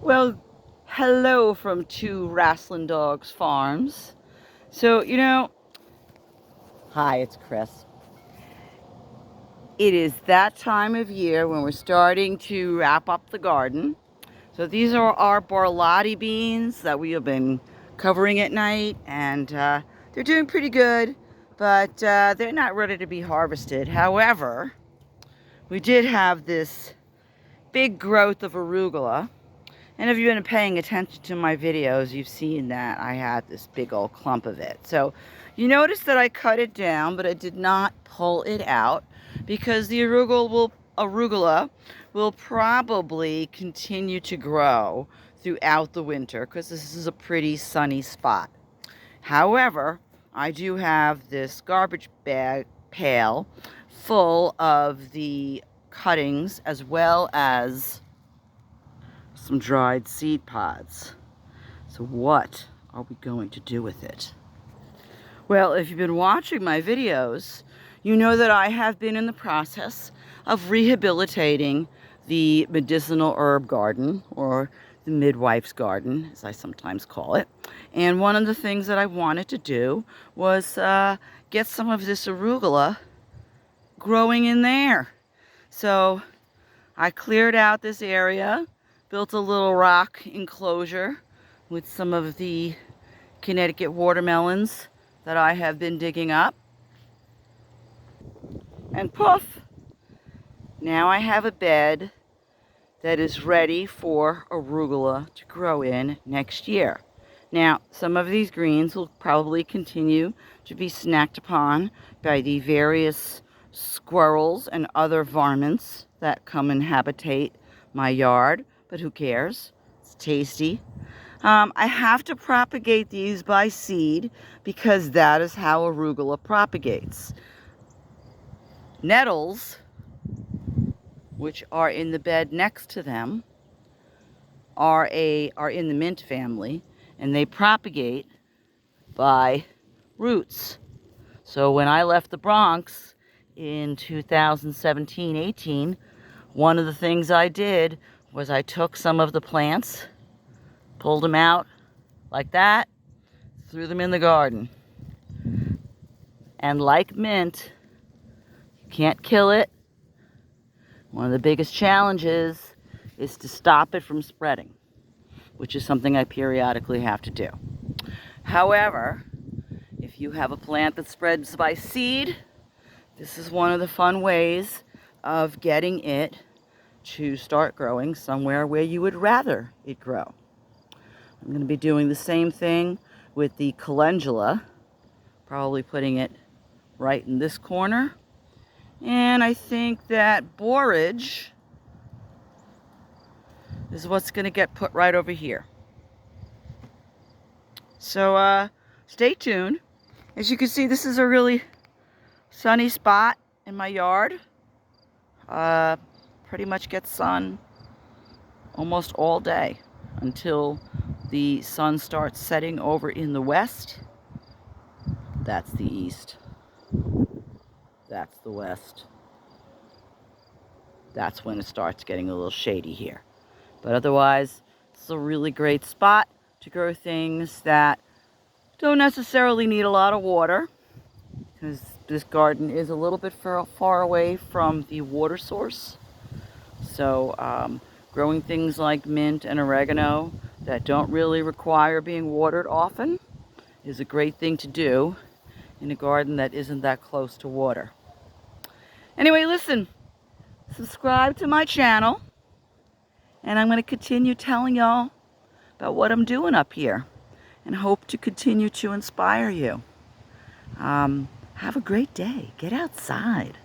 Well, hello from two Wrasslin Dogs Farms. So, hi, it's Chris. It is that time of year when we're starting to wrap up the garden. So these are our borlotti beans that we have been covering at night, and they're doing pretty good, but they're not ready to be harvested. However, we did have this big growth of arugula. And if you've been paying attention to my videos, you've seen that I had this big old clump of it. So you notice that I cut it down, but I did not pull it out because the arugula will probably continue to grow throughout the winter because this is a pretty sunny spot. However, I do have this garbage bag pail full of the cuttings as well as some dried seed pods. So what are we going to do with it? Well, if you've been watching my videos, you know that I have been in the process of rehabilitating the medicinal herb garden, or the midwife's garden, as I sometimes call it. And one of the things that I wanted to do was get some of this arugula growing in there. So I cleared out this area, built a little rock enclosure with some of the Connecticut watermelons that I have been digging up. And poof! Now I have a bed that is ready for arugula to grow in next year. Now, some of these greens will probably continue to be snacked upon by the various squirrels and other varmints that come and habitate my yard. But who cares? It's tasty. I have to propagate these by seed because that is how arugula propagates. Nettles, which are in the bed next to them, are in the mint family, and they propagate by roots. So when I left the Bronx in 2017-18, one of the things I did was I took some of the plants, pulled them out like that, threw them in the garden. And like mint, you can't kill it. One of the biggest challenges is to stop it from spreading, which is something I periodically have to do. However, if you have a plant that spreads by seed, this is one of the fun ways of getting it to start growing somewhere where you would rather it grow. I'm going to be doing the same thing with the calendula, probably putting it right in this corner. And I think that borage is what's going to get put right over here. So stay tuned. As you can see, this is a really sunny spot in my yard. Pretty much gets sun almost all day until the sun starts setting over in the west. That's the east. That's the west. That's when it starts getting a little shady here. But otherwise, it's a really great spot to grow things that don't necessarily need a lot of water, because this garden is a little bit far away from the water source. So growing things like mint and oregano that don't really require being watered often is a great thing to do in a garden that isn't that close to water. Anyway, listen, subscribe to my channel, and I'm going to continue telling y'all about what I'm doing up here and hope to continue to inspire you. Have a great day. Get outside.